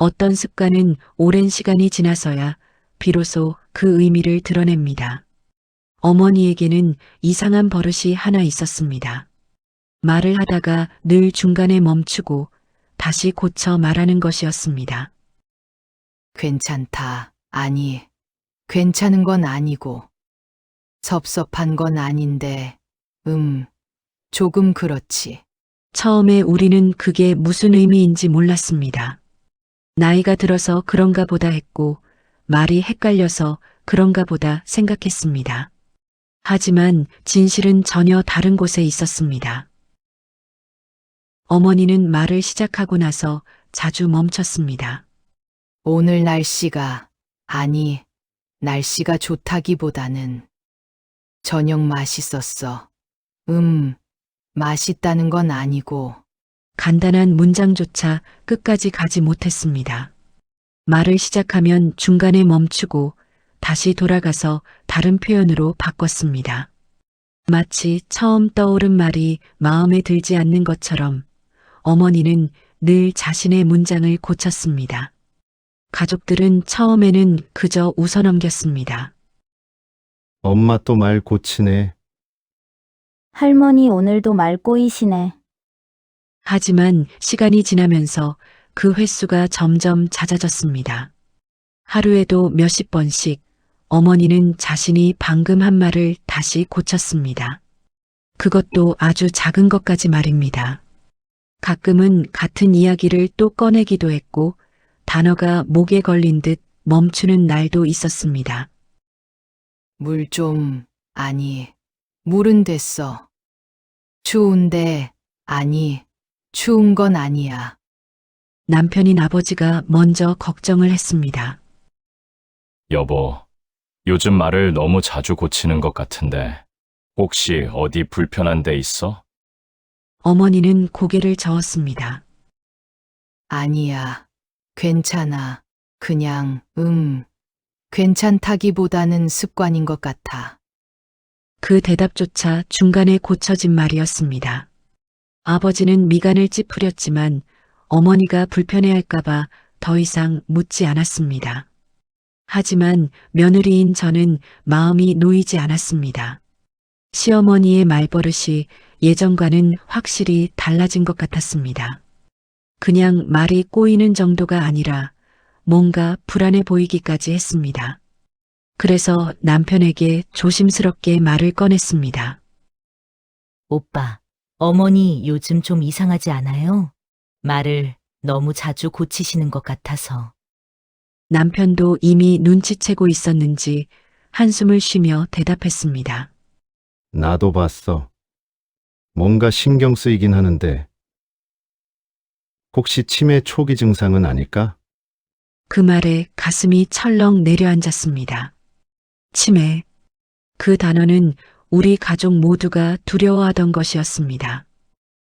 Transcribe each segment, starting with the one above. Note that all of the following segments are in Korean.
어떤 습관은 오랜 시간이 지나서야 비로소 그 의미를 드러냅니다. 어머니에게는 이상한 버릇이 하나 있었습니다. 말을 하다가 늘 중간에 멈추고 다시 고쳐 말하는 것이었습니다. 괜찮다. 아니, 괜찮은 건 아니고, 섭섭한 건 아닌데, 조금 그렇지. 처음에 우리는 그게 무슨 의미인지 몰랐습니다. 나이가 들어서 그런가 보다 했고 말이 헷갈려서 그런가 보다 생각했습니다. 하지만 진실은 전혀 다른 곳에 있었습니다. 어머니는 말을 시작하고 나서 자주 멈췄습니다. 오늘 날씨가 좋다기보다는 저녁 맛있었어. 맛있다는 건 아니고, 간단한 문장조차 끝까지 가지 못했습니다. 말을 시작하면 중간에 멈추고 다시 돌아가서 다른 표현으로 바꿨습니다. 마치 처음 떠오른 말이 마음에 들지 않는 것처럼 어머니는 늘 자신의 문장을 고쳤습니다. 가족들은 처음에는 그저 웃어넘겼습니다. 엄마 또 말 고치네. 할머니 오늘도 말 꼬이시네. 하지만 시간이 지나면서 그 횟수가 점점 잦아졌습니다. 하루에도 몇십 번씩 어머니는 자신이 방금 한 말을 다시 고쳤습니다. 그것도 아주 작은 것까지 말입니다. 가끔은 같은 이야기를 또 꺼내기도 했고 단어가 목에 걸린 듯 멈추는 날도 있었습니다. 물은 됐어. 추운데, 추운 건 아니야. 남편인 아버지가 먼저 걱정을 했습니다. 여보, 요즘 말을 너무 자주 고치는 것 같은데 혹시 어디 불편한 데 있어? 어머니는 고개를 저었습니다. 아니야. 괜찮아. 그냥, 괜찮다기보다는 습관인 것 같아. 그 대답조차 중간에 고쳐진 말이었습니다. 아버지는 미간을 찌푸렸지만 어머니가 불편해할까봐 더 이상 묻지 않았습니다. 하지만 며느리인 저는 마음이 놓이지 않았습니다. 시어머니의 말버릇이 예전과는 확실히 달라진 것 같았습니다. 그냥 말이 꼬이는 정도가 아니라 뭔가 불안해 보이기까지 했습니다. 그래서 남편에게 조심스럽게 말을 꺼냈습니다. 오빠, 어머니 요즘 좀 이상하지 않아요? 말을 너무 자주 고치시는 것 같아서. 남편도 이미 눈치채고 있었는지 한숨을 쉬며 대답했습니다. 나도 봤어. 뭔가 신경 쓰이긴 하는데. 혹시 치매 초기 증상은 아닐까? 그 말에 가슴이 철렁 내려앉았습니다. 치매. 그 단어는 우리 가족 모두가 두려워하던 것이었습니다.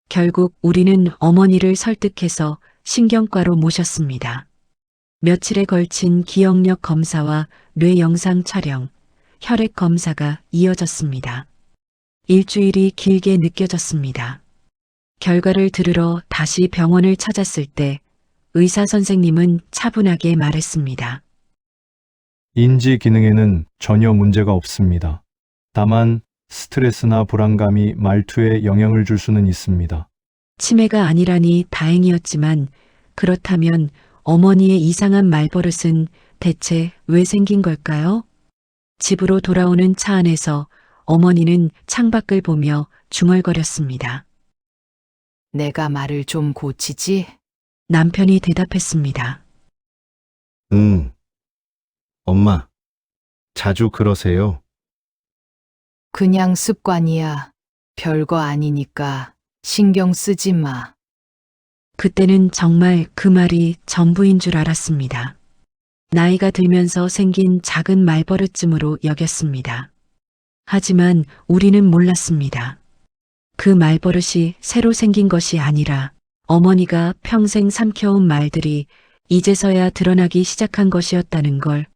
결국 우리는 어머니를 설득해서 신경과로 모셨습니다. 며칠에 걸친 기억력 검사와 뇌 영상 촬영, 혈액 검사가 이어졌습니다. 일주일이 길게 느껴졌습니다. 결과를 들으러 다시 병원을 찾았을 때 의사 선생님은 차분하게 말했습니다. 인지 기능에는 전혀 문제가 없습니다. 다만 스트레스나 불안감이 말투에 영향을 줄 수는 있습니다. 치매가 아니라니 다행이었지만 그렇다면 어머니의 이상한 말버릇은 대체 왜 생긴 걸까요? 집으로 돌아오는 차 안에서 어머니는 창밖을 보며 중얼거렸습니다. 내가 말을 좀 고치지? 남편이 대답했습니다. 응. 엄마, 자주 그러세요? 그냥 습관이야. 별거 아니니까 신경 쓰지 마. 그때는 정말 그 말이 전부인 줄 알았습니다. 나이가 들면서 생긴 작은 말버릇쯤으로 여겼습니다. 하지만 우리는 몰랐습니다. 그 말버릇이 새로 생긴 것이 아니라 어머니가 평생 삼켜온 말들이 이제서야 드러나기 시작한 것이었다는 걸.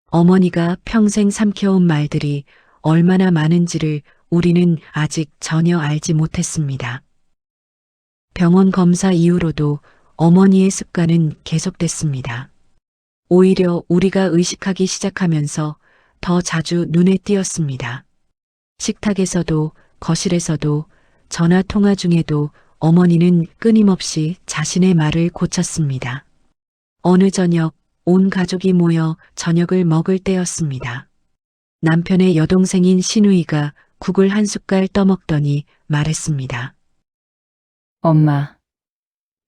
어머니가 평생 삼켜온 말들이 얼마나 많은지를 우리는 아직 전혀 알지 못했습니다. 병원 검사 이후로도 어머니의 습관은 계속됐습니다. 오히려 우리가 의식하기 시작하면서 더 자주 눈에 띄었습니다. 식탁에서도 거실에서도 전화 통화 중에도 어머니는 끊임없이 자신의 말을 고쳤습니다. 어느 저녁 온 가족이 모여 저녁을 먹을 때였습니다. 남편의 여동생인 신우이가 국을 한 숟갈 떠먹더니 말했습니다. 엄마,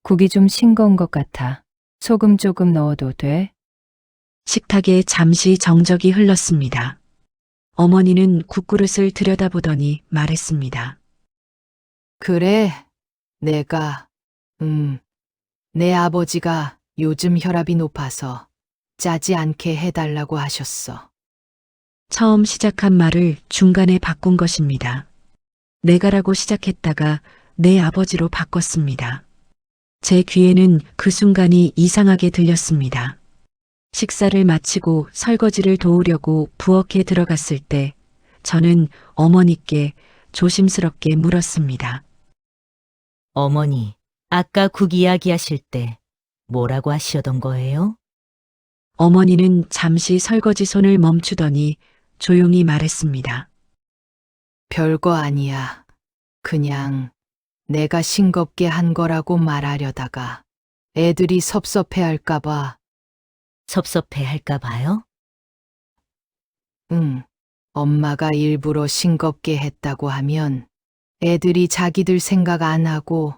국이 좀 싱거운 것 같아. 소금 조금 넣어도 돼? 식탁에 잠시 정적이 흘렀습니다. 어머니는 국그릇을 들여다보더니 말했습니다. 그래, 내가, 내 아버지가 요즘 혈압이 높아서 짜지 않게 해달라고 하셨어. 처음 시작한 말을 중간에 바꾼 것입니다. 내가라고 시작했다가 내 아버지로 바꿨습니다. 제 귀에는 그 순간이 이상하게 들렸습니다. 식사를 마치고 설거지를 도우려고 부엌에 들어갔을 때 저는 어머니께 조심스럽게 물었습니다. 어머니, 아까 국 이야기하실 때 뭐라고 하시던 거예요? 어머니는 잠시 설거지 손을 멈추더니 조용히 말했습니다. 별거 아니야. 그냥 내가 싱겁게 한 거라고 말하려다가 애들이 섭섭해할까봐. 섭섭해 할까 봐요? 엄마가 일부러 싱겁게 했다고 하면 애들이 자기들 생각 안 하고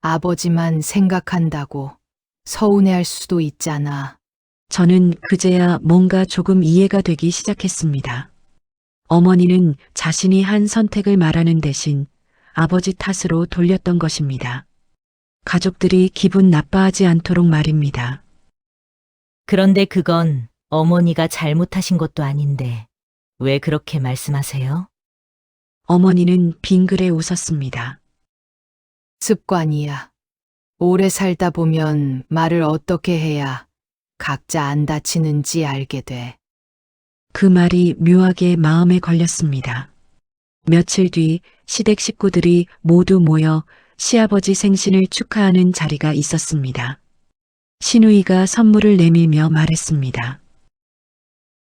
아버지만 생각한다고 서운해할 수도 있잖아. 저는 그제야 뭔가 조금 이해가 되기 시작했습니다. 어머니는 자신이 한 선택을 말하는 대신 아버지 탓으로 돌렸던 것입니다. 가족들이 기분 나빠하지 않도록 말입니다. 그런데 그건 어머니가 잘못하신 것도 아닌데 왜 그렇게 말씀하세요? 어머니는 빙그레 웃었습니다. 습관이야. 오래 살다 보면 말을 어떻게 해야 각자 안 다치는지 알게 돼. 그 말이 묘하게 마음에 걸렸습니다. 며칠 뒤 시댁 식구들이 모두 모여 시아버지 생신을 축하하는 자리가 있었습니다. 신우이가 선물을 내밀며 말했습니다.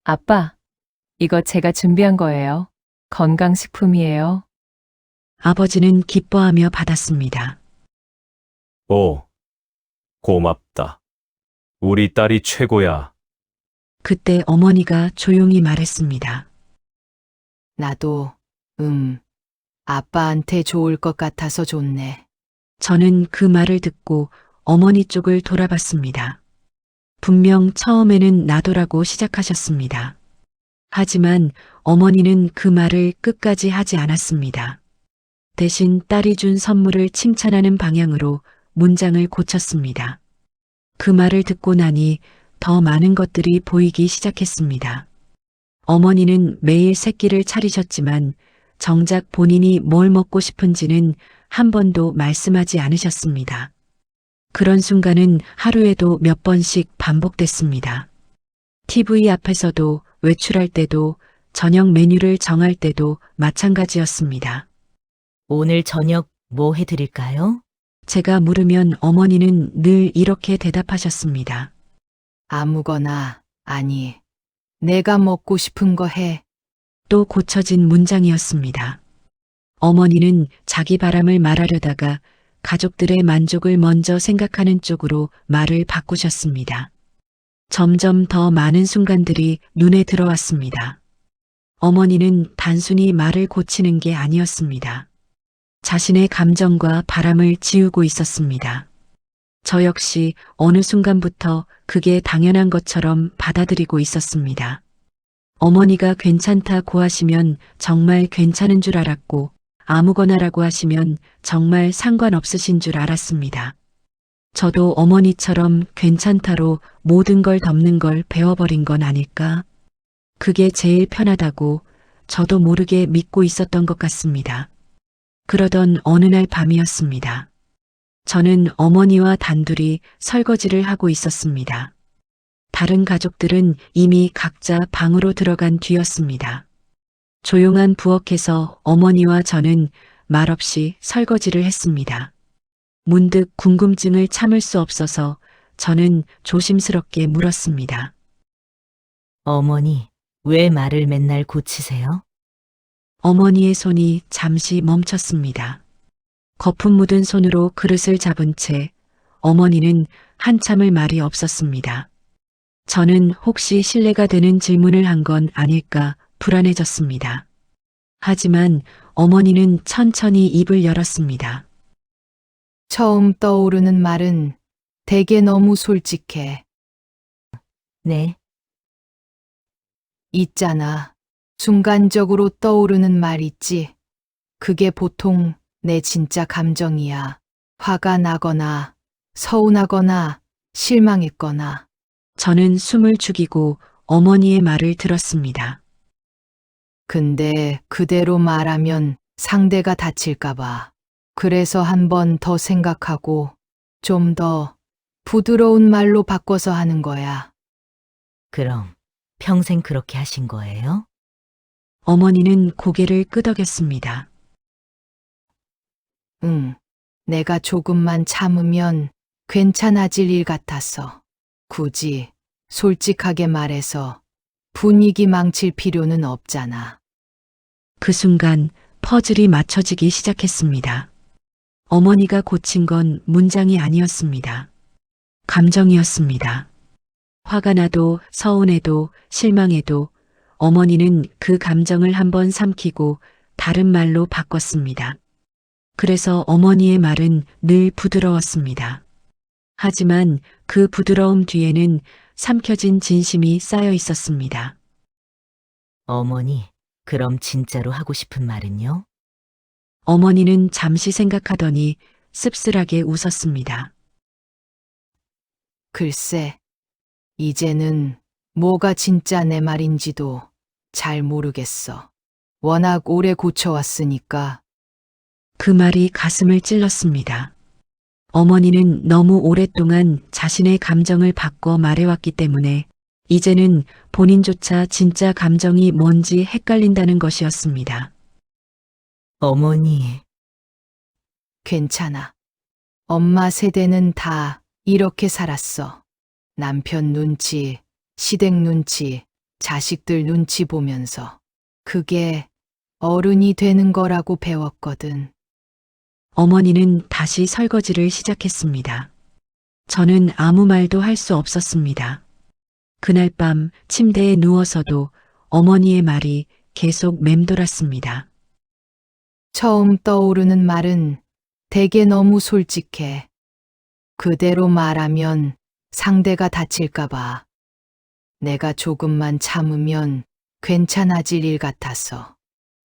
아빠, 이거 제가 준비한 거예요. 건강식품이에요. 아버지는 기뻐하며 받았습니다. 오, 고맙다. 우리 딸이 최고야. 그때 어머니가 조용히 말했습니다. 나도, 아빠한테 좋을 것 같아서 좋네. 저는 그 말을 듣고 어머니 쪽을 돌아봤습니다. 분명 처음에는 나도라고 시작하셨습니다. 하지만 어머니는 그 말을 끝까지 하지 않았습니다. 대신 딸이 준 선물을 칭찬하는 방향으로 문장을 고쳤습니다. 그 말을 듣고 나니 더 많은 것들이 보이기 시작했습니다. 어머니는 매일 새끼를 차리셨지만 정작 본인이 뭘 먹고 싶은지는 한 번도 말씀하지 않으셨습니다. 그런 순간은 하루에도 몇 번씩 반복됐습니다. TV 앞에서도 외출할 때도 저녁 메뉴를 정할 때도 마찬가지였습니다. 오늘 저녁 뭐 해드릴까요? 제가 물으면 어머니는 늘 이렇게 대답하셨습니다. 아무거나, 아니, 내가 먹고 싶은 거 해. 또 고쳐진 문장이었습니다. 어머니는 자기 바람을 말하려다가 가족들의 만족을 먼저 생각하는 쪽으로 말을 바꾸셨습니다. 점점 더 많은 순간들이 눈에 들어왔습니다. 어머니는 단순히 말을 고치는 게 아니었습니다. 자신의 감정과 바람을 지우고 있었습니다. 저 역시 어느 순간부터 그게 당연한 것처럼 받아들이고 있었습니다. 어머니가 괜찮다고 하시면 정말 괜찮은 줄 알았고 아무거나라고 하시면 정말 상관없으신 줄 알았습니다. 저도 어머니처럼 괜찮다로 모든 걸 덮는 걸 배워버린 건 아닐까? 그게 제일 편하다고 저도 모르게 믿고 있었던 것 같습니다. 그러던 어느 날 밤이었습니다. 저는 어머니와 단둘이 설거지를 하고 있었습니다. 다른 가족들은 이미 각자 방으로 들어간 뒤였습니다. 조용한 부엌에서 어머니와 저는 말없이 설거지를 했습니다. 문득 궁금증을 참을 수 없어서 저는 조심스럽게 물었습니다. 어머니, 왜 말을 맨날 고치세요? 어머니의 손이 잠시 멈췄습니다. 거품 묻은 손으로 그릇을 잡은 채 어머니는 한참을 말이 없었습니다. 저는 혹시 실례가 되는 질문을 한 건 아닐까 불안해졌습니다. 하지만 어머니는 천천히 입을 열었습니다. 처음 떠오르는 말은 되게 너무 솔직해. 네, 있잖아. 순간적으로 떠오르는 말 있지. 그게 보통 내 진짜 감정이야. 화가 나거나, 서운하거나, 실망했거나. 저는 숨을 죽이고 어머니의 말을 들었습니다. 근데 그대로 말하면 상대가 다칠까봐. 그래서 한 번 더 생각하고 좀 더 부드러운 말로 바꿔서 하는 거야. 그럼 평생 그렇게 하신 거예요? 어머니는 고개를 끄덕였습니다. 응. 내가 조금만 참으면 괜찮아질 일 같았어. 굳이 솔직하게 말해서 분위기 망칠 필요는 없잖아. 그 순간 퍼즐이 맞춰지기 시작했습니다. 어머니가 고친 건 문장이 아니었습니다. 감정이었습니다. 화가 나도 서운해도 실망해도 어머니는 그 감정을 한번 삼키고 다른 말로 바꿨습니다. 그래서 어머니의 말은 늘 부드러웠습니다. 하지만 그 부드러움 뒤에는 삼켜진 진심이 쌓여 있었습니다. 어머니, 그럼 진짜로 하고 싶은 말은요? 어머니는 잠시 생각하더니 씁쓸하게 웃었습니다. 글쎄, 이제는 뭐가 진짜 내 말인지도 잘 모르겠어. 워낙 오래 고쳐왔으니까. 그 말이 가슴을 찔렀습니다. 어머니는 너무 오랫동안 자신의 감정을 바꿔 말해왔기 때문에 이제는 본인조차 진짜 감정이 뭔지 헷갈린다는 것이었습니다. 어머니, 괜찮아. 엄마 세대는 다 이렇게 살았어. 남편 눈치, 시댁 눈치, 자식들 눈치 보면서. 그게 어른이 되는 거라고 배웠거든. 어머니는 다시 설거지를 시작했습니다. 저는 아무 말도 할 수 없었습니다. 그날 밤 침대에 누워서도 어머니의 말이 계속 맴돌았습니다. 처음 떠오르는 말은 되게 너무 솔직해. 그대로 말하면 상대가 다칠까봐. 내가 조금만 참으면 괜찮아질 일 같아서.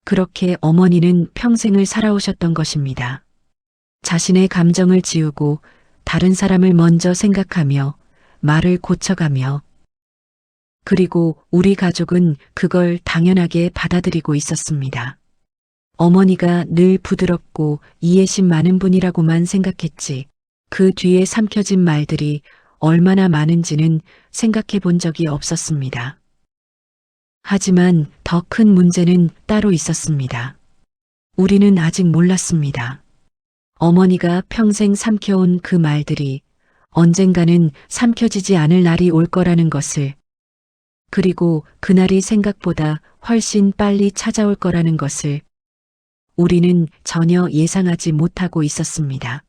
그렇게 어머니는 평생을 살아오셨던 것입니다. 자신의 감정을 지우고 다른 사람을 먼저 생각하며 말을 고쳐가며 그리고 우리 가족은 그걸 당연하게 받아들이고 있었습니다. 어머니가 늘 부드럽고 이해심 많은 분이라고만 생각했지 그 뒤에 삼켜진 말들이 얼마나 많은지는 생각해 본 적이 없었습니다. 하지만 더 큰 문제는 따로 있었습니다. 우리는 아직 몰랐습니다. 어머니가 평생 삼켜온 그 말들이 언젠가는 삼켜지지 않을 날이 올 거라는 것을, 그리고 그날이 생각보다 훨씬 빨리 찾아올 거라는 것을 우리는 전혀 예상하지 못하고 있었습니다.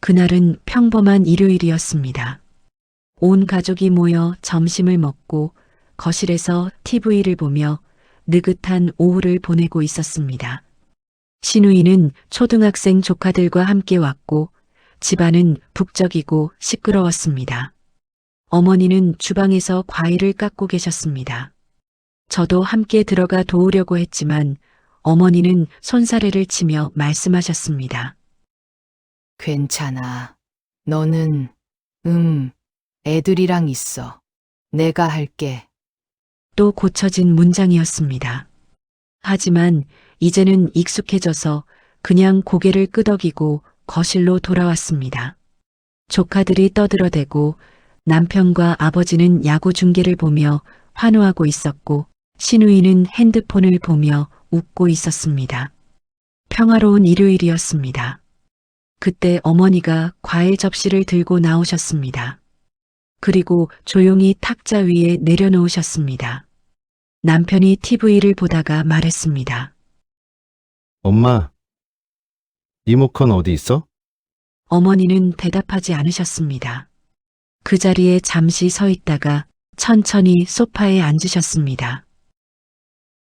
그날은 평범한 일요일이었습니다. 온 가족이 모여 점심을 먹고 거실에서 TV를 보며 느긋한 오후를 보내고 있었습니다. 신우이는 초등학생 조카들과 함께 왔고 집안은 북적이고 시끄러웠습니다. 어머니는 주방에서 과일을 깎고 계셨습니다. 저도 함께 들어가 도우려고 했지만 어머니는 손사래를 치며 말씀하셨습니다. 괜찮아. 너는, 애들이랑 있어. 내가 할게. 또 고쳐진 문장이었습니다. 하지만 이제는 익숙해져서 그냥 고개를 끄덕이고 거실로 돌아왔습니다. 조카들이 떠들어대고 남편과 아버지는 야구 중계를 보며 환호하고 있었고 신우이는 핸드폰을 보며 웃고 있었습니다. 평화로운 일요일이었습니다. 그때 어머니가 과일 접시를 들고 나오셨습니다. 그리고 조용히 탁자 위에 내려놓으셨습니다. 남편이 TV를 보다가 말했습니다. 엄마, 리모컨 어디 있어? 어머니는 대답하지 않으셨습니다. 그 자리에 잠시 서 있다가 천천히 소파에 앉으셨습니다.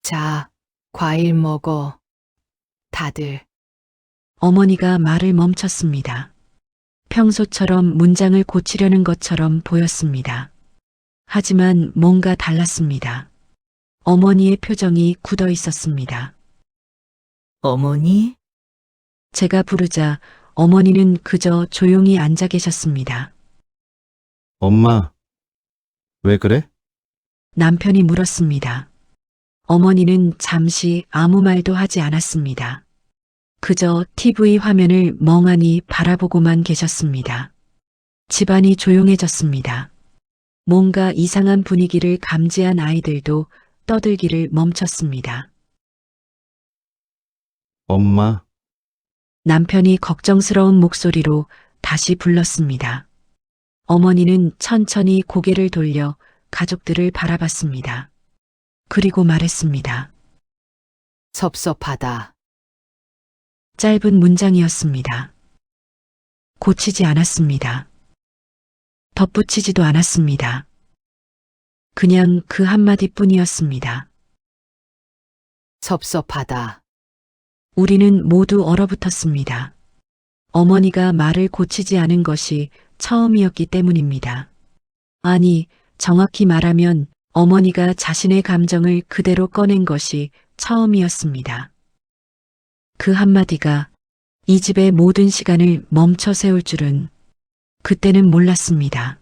자, 과일 먹어. 다들. 어머니가 말을 멈췄습니다. 평소처럼 문장을 고치려는 것처럼 보였습니다. 하지만 뭔가 달랐습니다. 어머니의 표정이 굳어 있었습니다. 어머니? 제가 부르자 어머니는 그저 조용히 앉아 계셨습니다. 엄마, 왜 그래? 남편이 물었습니다. 어머니는 잠시 아무 말도 하지 않았습니다. 그저 TV 화면을 멍하니 바라보고만 계셨습니다. 집안이 조용해졌습니다. 뭔가 이상한 분위기를 감지한 아이들도 떠들기를 멈췄습니다. 엄마, 남편이 걱정스러운 목소리로 다시 불렀습니다. 어머니는 천천히 고개를 돌려 가족들을 바라봤습니다. 그리고 말했습니다. 섭섭하다. 짧은 문장이었습니다. 고치지 않았습니다. 덧붙이지도 않았습니다. 그냥 그 한마디뿐이었습니다. 섭섭하다. 우리는 모두 얼어붙었습니다. 어머니가 말을 고치지 않은 것이 처음이었기 때문입니다. 아니, 정확히 말하면 어머니가 자신의 감정을 그대로 꺼낸 것이 처음이었습니다. 그 한마디가 이 집의 모든 시간을 멈춰 세울 줄은 그때는 몰랐습니다.